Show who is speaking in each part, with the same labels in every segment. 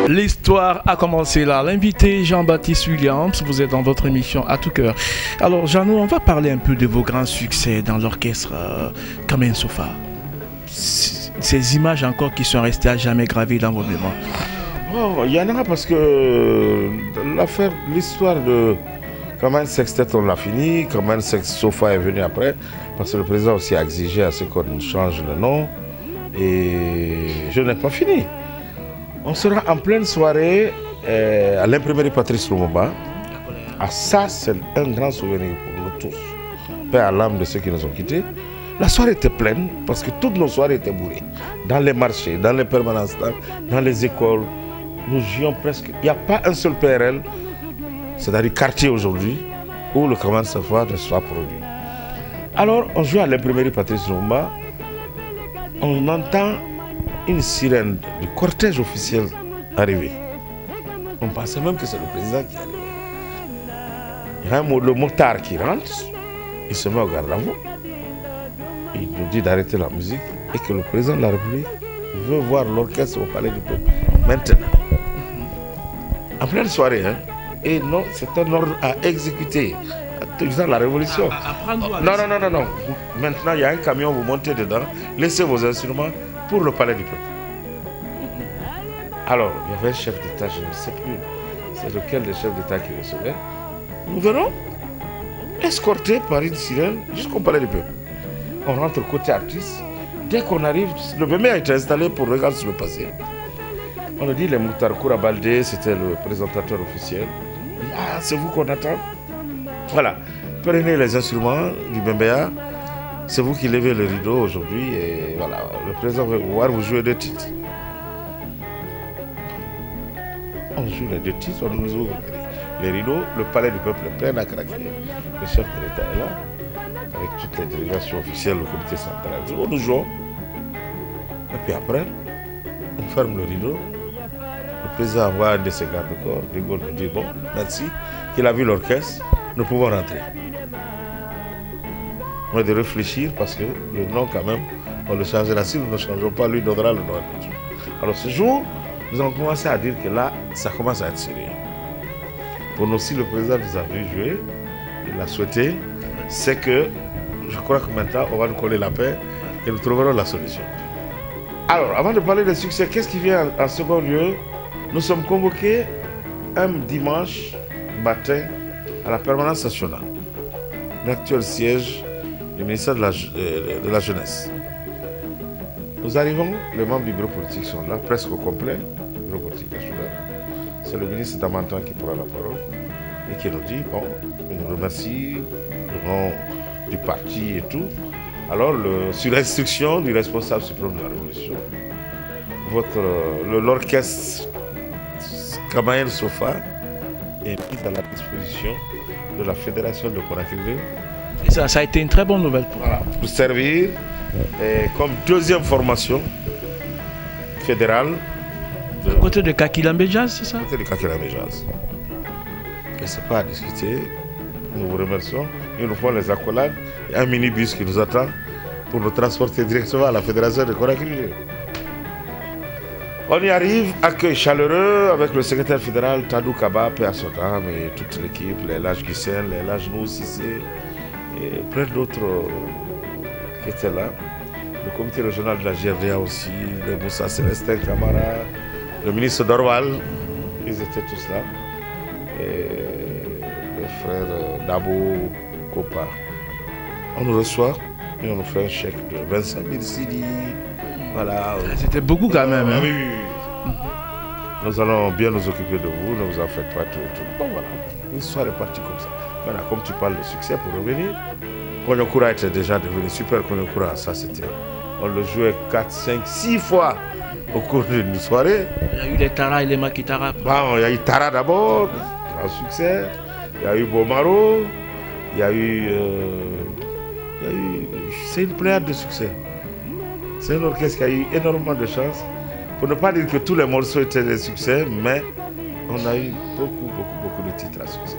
Speaker 1: L'histoire a commencé là. L'invité Jean-Baptiste Williams, vous êtes dans votre émission À tout cœur. Alors Jeannot, on va parler un peu de vos grands succès dans l'orchestre Kamen Sofa. Ces images encore qui sont restées à jamais gravées dans vos mémoires.
Speaker 2: Bon, il y en a parce que l'histoire de Kamen Sextet, on l'a fini. Kamen Sofa est venu après parce que le président aussi a exigé à ce qu'on change le nom. Et je n'ai pas fini. On sera en pleine soirée à l'imprimerie Patrice Lumumba. Ah, ça, c'est un grand souvenir pour nous tous. Paix à l'âme de ceux qui nous ont quittés. La soirée était pleine parce que toutes nos soirées étaient bourrées. Dans les marchés, dans les permanences, dans les écoles. Nous jouions presque. Il n'y a pas un seul PRL, c'est-à-dire quartier aujourd'hui, où le Kamen Sofa ne soit produit. Alors, on joue à l'imprimerie Patrice Lumumba. On entend une sirène du cortège officiel arriver. On pensait même que c'est le président qui arrive. Il y a le motard qui rentre, il se met au garde-à-vous. Il nous dit d'arrêter la musique et que le président de la République veut voir l'orchestre au Palais du Peuple maintenant. En pleine soirée, hein. Et non, c'est un ordre à exécuter. Dans la révolution. Non. Maintenant, il y a un camion, vous montez dedans, laissez vos instruments pour le Palais du Peuple. Alors, il y avait un chef d'État, je ne sais plus c'est lequel des chefs d'État qui recevait. Nous venons escortés par une sirène jusqu'au Palais du Peuple. On rentre côté artiste. Dès qu'on arrive, le bébé a été installé pour regarder sur le passé. On nous dit les Mouktar Koura Baldé, c'était le présentateur officiel. Il dit, ah, c'est vous qu'on attend. Voilà, prenez les instruments du Bembéa, c'est vous qui levez le rideau aujourd'hui et voilà, le président va voir vous jouer 2 titres. On joue les 2 titres, on nous ouvre les rideaux, le palais du peuple est plein à craquer, le chef de l'État est là, avec toutes les délégations officielles, le comité central, nous jouons. Et puis après, on ferme le rideau, le président envoie un de ses gardes-corps, Rigaud nous dit bon, merci, qu'il a vu l'orchestre. Nous pouvons rentrer. On a de réfléchir parce que le nom, quand même, on le changera. Si nous ne changeons pas, lui donnera le nom. Alors ce jour, nous avons commencé à dire que là, ça commence à être sérieux. Pour nous, si le président nous a vu jouer, il l'a souhaité, c'est que je crois que maintenant, on va nous coller la paix et nous trouverons la solution. Alors, avant de parler des succès, qu'est-ce qui vient en second lieu? Nous sommes convoqués un dimanche matin à la permanence nationale, l'actuel siège du ministère de la Jeunesse. Nous arrivons, les membres du bureau politique sont là, presque au complet, le bureau politique national. C'est le ministre Damantan qui prend la parole et qui nous dit, bon, il nous remercie, le nom du parti et tout. Alors, sur l'instruction du responsable suprême de la Révolution, l'orchestre Kamael Sofa est mis à la disposition de la Fédération de Conakry.
Speaker 1: Et ça a été une très bonne nouvelle pour vous.
Speaker 2: Pour servir comme deuxième formation fédérale.
Speaker 1: À côté de Kakilambe Jazz, c'est ça?
Speaker 2: À côté de Kakilambe Jazz. Et c'est pas à discuter. Nous vous remercions. Ils nous font les accolades. Il y a un minibus qui nous attend pour nous transporter directement à la Fédération de Conakry. On y arrive, accueil chaleureux avec le secrétaire fédéral Tadou Kaba, paix à son âme, et toute l'équipe, les Lages Guissène, les Lages Nou Cissé, et plein d'autres qui étaient là. Le comité régional de la GRDA aussi, les Moussa Célestin Camara, le ministre Dorval, ils étaient tous là. Et le frère Dabo Kopa. On nous reçoit et on nous fait un chèque de 25 000 Sidi. Voilà.
Speaker 1: C'était beaucoup quand même. Hein?
Speaker 2: Oui. Nous allons bien nous occuper de vous, ne vous en faites pas tout. Bon voilà, l'histoire est partie comme ça. Voilà, comme tu parles de succès, pour revenir, Konyokura était déjà devenu super Konyokura, ça c'était. On le jouait 4, 5, 6 fois au cours d'une soirée.
Speaker 1: Il y a eu les Tara et les Makitara.
Speaker 2: Bon, il y a eu Tara d'abord, grand succès. Il y a eu Bomaro, il y a eu c'est une pléiade de succès. C'est un orchestre qui a eu énormément de chance. Pour ne pas dire que tous les morceaux étaient des succès, mais on a eu beaucoup de titres à succès.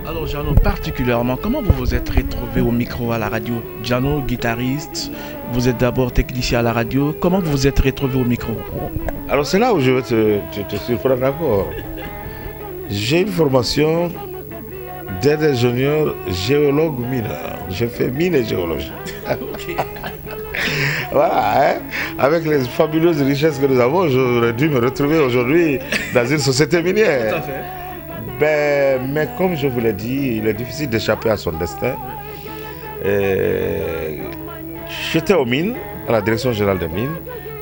Speaker 1: Alors Jano, particulièrement, comment vous vous êtes retrouvé au micro à la radio? Jano, guitariste, vous êtes d'abord technicien à la radio. Comment vous vous êtes retrouvé au micro?
Speaker 2: Alors c'est là où je vais te surprendre encore. J'ai une formation d'aide ingénieur géologue mineur. J'ai fait mine et géologie. Voilà, hein? Avec les fabuleuses richesses que nous avons, j'aurais dû me retrouver aujourd'hui dans une société minière.
Speaker 1: Tout à fait.
Speaker 2: Mais comme je vous l'ai dit, il est difficile d'échapper à son destin. J'étais aux mines, à la direction générale des mines,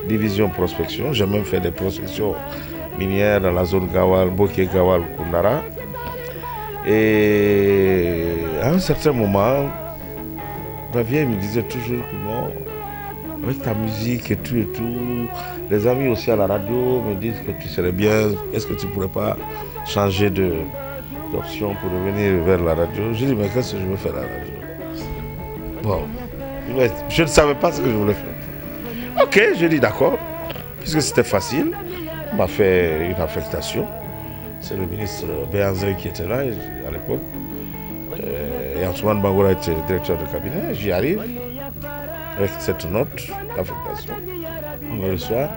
Speaker 2: division prospection. J'ai même fait des prospections minières dans la zone Gawal, Boké, Gawal, Kundara. Et à un certain moment, ma vieille me disait toujours que non, avec ta musique et tout, les amis aussi à la radio me disent que tu serais bien, est-ce que tu ne pourrais pas changer d'option pour revenir vers la radio? J'ai dit, mais qu'est-ce que je veux faire à la radio? Bon, je ne savais pas ce que je voulais faire. Ok, j'ai dit d'accord, puisque c'était facile, on m'a fait une affectation. C'est le ministre Béanzé qui était là à l'époque. Et Antoine Bangoura était directeur de cabinet. J'y arrive avec cette note d'affectation. On me reçoit.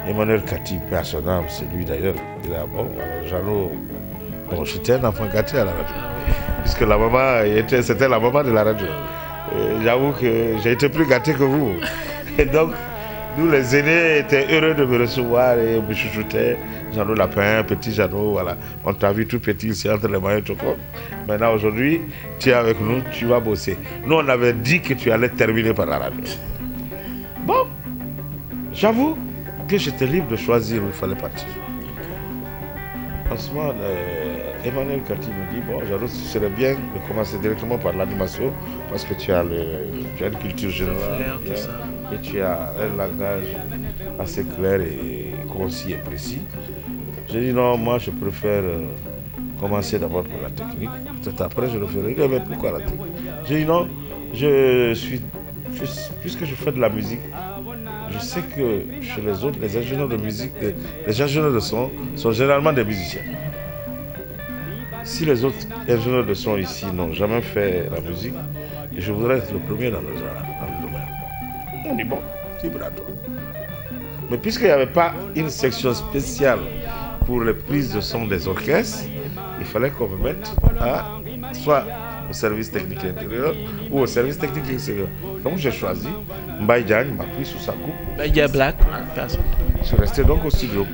Speaker 2: Emmanuel Kati, personnel, c'est lui d'ailleurs. Il est bon. Alors Jano, bon, j'étais un enfant gâté à la radio. Puisque la maman, c'était la maman de la radio. J'avoue que j'ai été plus gâté que vous. Et donc, nous les aînés étaient heureux de me recevoir et me chouchoutaient. Jeannot Lapin, petit Jeannot, voilà. On t'a vu tout petit ici entre les maillots de chocolat. Maintenant, aujourd'hui, tu es avec nous, tu vas bosser. Nous, on avait dit que tu allais terminer par la radio. Bon, j'avoue que j'étais libre de choisir où il fallait partir. En ce moment, Emmanuel Kati me dit, bon, Jeannot, ce serait bien de commencer directement par l'animation parce que tu as une culture générale et tu as un langage assez clair et concis et précis. J'ai dit non, moi je préfère commencer d'abord par la technique, peut-être après je le ferai. Mais pourquoi la technique? J'ai dit non, puisque je fais de la musique, je sais que chez les autres, les ingénieurs de musique, les ingénieurs de son sont généralement des musiciens. Si les autres ingénieurs de son ici n'ont jamais fait la musique, je voudrais être le premier dans le domaine. On dit bon, libre à toi. Mais puisqu'il n'y avait pas une section spéciale pour les prises de son des orchestres, il fallait qu'on me mette soit au service technique intérieur ou au service technique extérieur. Donc j'ai choisi, Mbaye Diagne m'a pris sous sa coupe.
Speaker 1: Mbaye Black.
Speaker 2: Je suis resté donc au studio.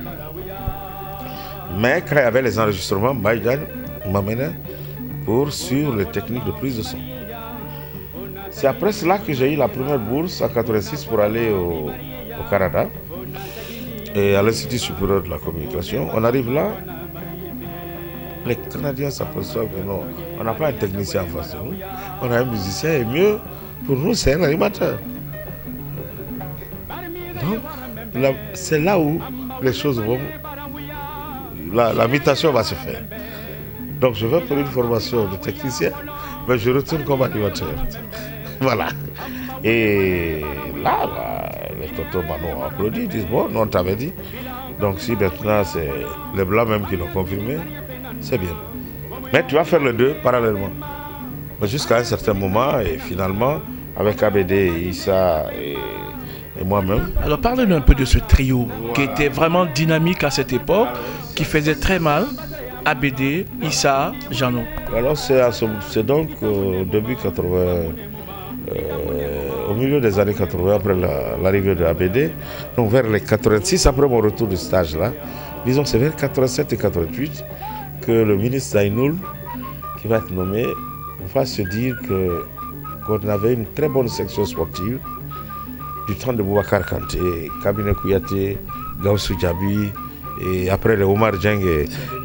Speaker 2: Mais quand il y avait les enregistrements, Mbaye Diagne m'amenait sur les techniques de prise de son. C'est après cela que j'ai eu la première bourse en 86 pour aller au Canada et à l'Institut supérieur de la communication. On arrive là, les Canadiens s'aperçoivent que non, on n'a pas un technicien en face de nous, on a un musicien et mieux, pour nous c'est un animateur. Donc c'est là où les choses vont, la mutation va se faire. Donc je vais pour une formation de technicien, mais je retourne comme animateur. Voilà. Et là, les tontons Manon ont applaudi, ils disent bon, non, on t'avait dit. Donc si maintenant c'est les Blancs même qui l'ont confirmé, c'est bien. Mais tu vas faire les deux parallèlement. Mais jusqu'à un certain moment, et finalement, avec ABD, Issa et moi-même.
Speaker 1: Alors parlez-nous un peu de ce trio qui était vraiment dynamique à cette époque, qui faisait très mal. ABD, Issa, Jeannot.
Speaker 2: Alors c'est donc au début 80, au milieu des années 80, après l'arrivée de ABD, donc vers les 86, après mon retour du stage là, disons c'est vers 87 et 88 que le ministre Zainoul, qui va être nommé, va se dire qu'on avait une très bonne section sportive du temps de Boubacar Kanté, Kabine Kouyaté, Gaussou Diaby, et après les Omar Dieng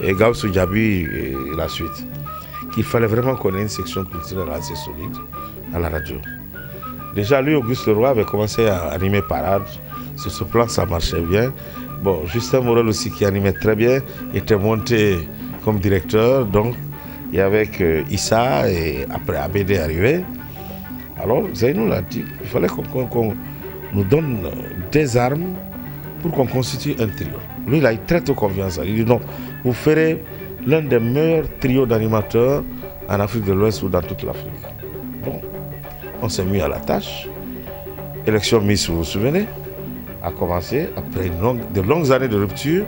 Speaker 2: et Gaussou Diaby et la suite. Qu'il fallait vraiment qu'on ait une section culturelle assez solide à la radio. Déjà, lui, Auguste Leroy, avait commencé à animer Parade. Sur ce plan, ça marchait bien. Bon, Justin Morel aussi, qui animait très bien, était monté comme directeur. Donc, il y avait Issa et après ABD arrivé. Alors, Zainoul a dit qu'il fallait qu'on nous donne des armes pour qu'on constitue un trio. Lui, il a eu très tôt confiance. Il dit non, vous ferez l'un des meilleurs trios d'animateurs en Afrique de l'Ouest ou dans toute l'Afrique. Bon, on s'est mis à la tâche. Élection Miss, vous vous souvenez, a commencé après de longues années de rupture.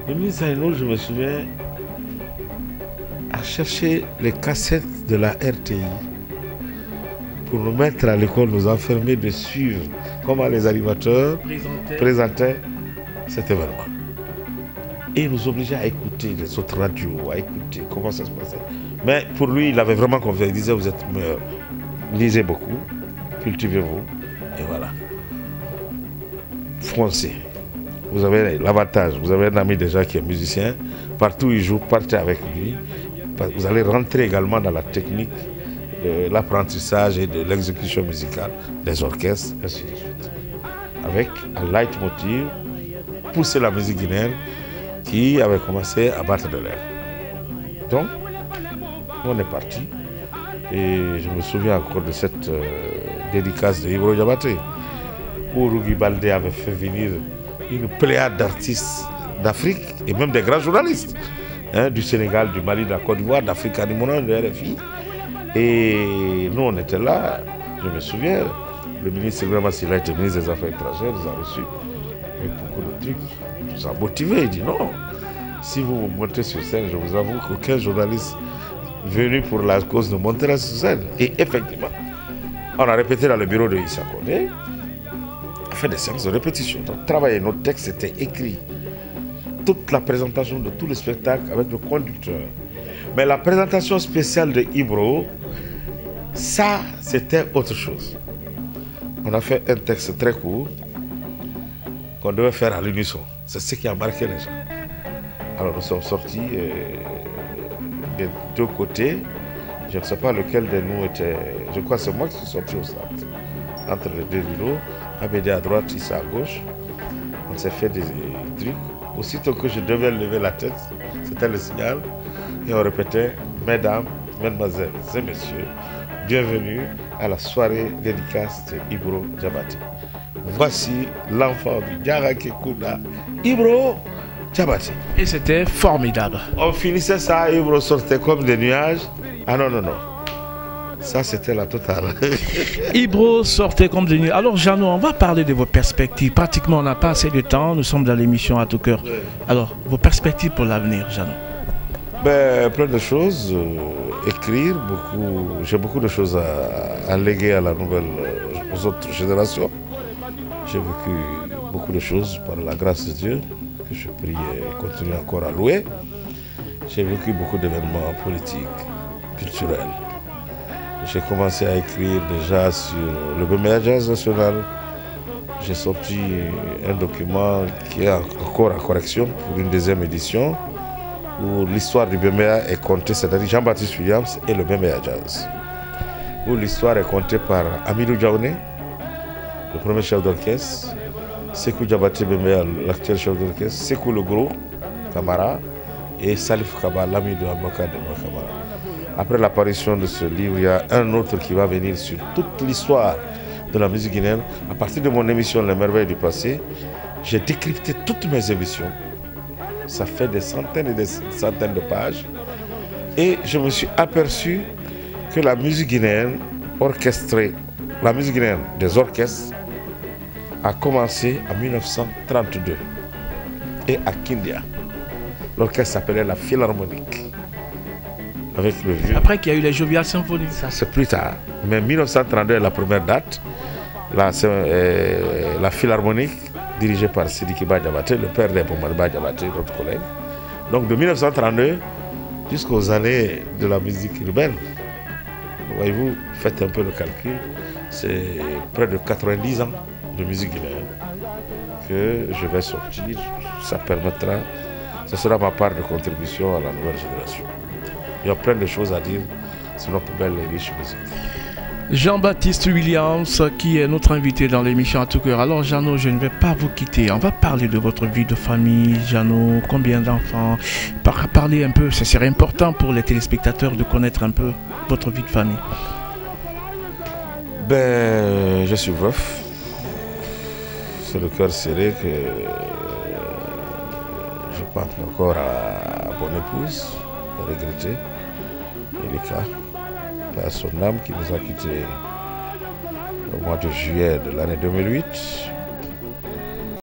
Speaker 2: Le ministre Zainoul, je me souviens, a cherché les cassettes de la RTI pour nous mettre à l'école, nous enfermer de suivre comment les animateurs présentaient cet événement. Et il nous obligeait à écouter les autres radios, à écouter comment ça se passait. Mais pour lui, il avait vraiment confiance. Il disait, vous êtes meilleurs, lisez beaucoup, cultivez-vous, et voilà. Foncez. Vous avez l'avantage, vous avez un ami déjà qui est musicien, partout où il joue, partez avec lui. Vous allez rentrer également dans la technique de l'apprentissage et de l'exécution musicale des orchestres, ainsi de suite. Avec un leitmotiv, pousser la musique guinéenne qui avait commencé à battre de l'air. Donc, on est parti. Et je me souviens encore de cette dédicace de Ibro Diabaté, où Rougui Baldé avait fait venir une pléiade d'artistes d'Afrique et même des grands journalistes du Sénégal, du Mali, de la Côte d'Ivoire, d'Afrique Animona, de RFI. Et nous, on était là, je me souviens, le ministre Segrama Silla était ministre des Affaires étrangères, nous a reçus avec beaucoup de trucs, nous a motivés. Il dit non, si vous montez sur scène, je vous avoue qu'aucun journaliste venu pour la cause ne montera sur scène. Et effectivement, on a répété dans le bureau de Issa Kone, fait des séances de répétition. Donc, travailler nos textes, c'était écrit. Toute la présentation de tout le spectacle avec le conducteur. Mais la présentation spéciale de Ibro, ça, c'était autre chose. On a fait un texte très court qu'on devait faire à l'unisson. C'est ce qui a marqué les gens. Alors nous sommes sortis des deux côtés. Je ne sais pas lequel de nous était... Je crois que c'est moi qui suis sorti au centre. Entre les deux rideaux. Abédé à droite, Issa à gauche. On s'est fait des trucs. Aussitôt que je devais lever la tête, c'était le signal. Et on répétait, mesdames, mesdemoiselles et messieurs, bienvenue à la soirée dédicace de Ibro Diabaté. Voici l'enfant du Diarraké Kounda, Ibro Diabaté.
Speaker 1: Et c'était formidable.
Speaker 2: On finissait ça, Ibro sortait comme des nuages. Ah non, non, non. Ça, c'était la totale.
Speaker 1: Ibro sortait comme des nuages. Alors, Jeannot, on va parler de vos perspectives. Pratiquement, on n'a pas assez de temps. Nous sommes dans l'émission À tout cœur.
Speaker 2: Ouais.
Speaker 1: Alors, vos perspectives pour l'avenir, Jeannot?
Speaker 2: Ben, plein de choses. Écrire, beaucoup. J'ai beaucoup de choses à léguer à la nouvelle, aux autres générations. J'ai vécu beaucoup de choses par la grâce de Dieu, que je prie et continue encore à louer. J'ai vécu beaucoup d'événements politiques, culturels. J'ai commencé à écrire déjà sur le BMA Jazz National. J'ai sorti un document qui est encore en correction pour une deuxième édition, où l'histoire du BMA est contée, c'est-à-dire Jean-Baptiste Williams et le BMA Jazz. Où l'histoire est contée par Amidou Diaoné, le premier chef d'orchestre, Sekou Diabaté BMA, l'actuel chef d'orchestre, Sekou Le Gros, Camara, et Salif Kaba, l'ami de Abakar de Camara. Après l'apparition de ce livre, il y a un autre qui va venir sur toute l'histoire de la musique guinéenne. À partir de mon émission Les Merveilles du passé, j'ai décrypté toutes mes émissions. Ça fait des centaines et des centaines de pages. Et je me suis aperçu que la musique guinéenne orchestrée, la musique guinéenne des orchestres, a commencé en 1932. Et à Kindia, l'orchestre s'appelait la Philharmonique. Avec le vieux.
Speaker 1: Après qu'il y a eu les Jovial Symphonies.
Speaker 2: Ça, c'est plus tard. Mais 1932 est la première date. Là, c'est la Philharmonique, dirigée par Sidiki Badiabaté, le père d'Eboumar Badiabaté, notre collègue. Donc de 1932 jusqu'aux années de la musique urbaine. Voyez-vous, faites un peu le calcul. C'est près de 90 ans de musique guinéenne que je vais sortir. Ça permettra, ce sera ma part de contribution à la nouvelle génération. Il y a plein de choses à dire sur notre belle et riche musique.
Speaker 1: Jean-Baptiste Williams, qui est notre invité dans l'émission À tout cœur. Alors, Jeannot, je ne vais pas vous quitter. On va parler de votre vie de famille. Jeannot, combien d'enfants? Parler un peu, ce serait important pour les téléspectateurs de connaître un peu votre vie de famille.
Speaker 2: Ben, je suis veuf. C'est le cœur serré que je pense encore à mon épouse, regretter. Elika, à son âme qui nous a quittés au mois de juillet de l'année 2008.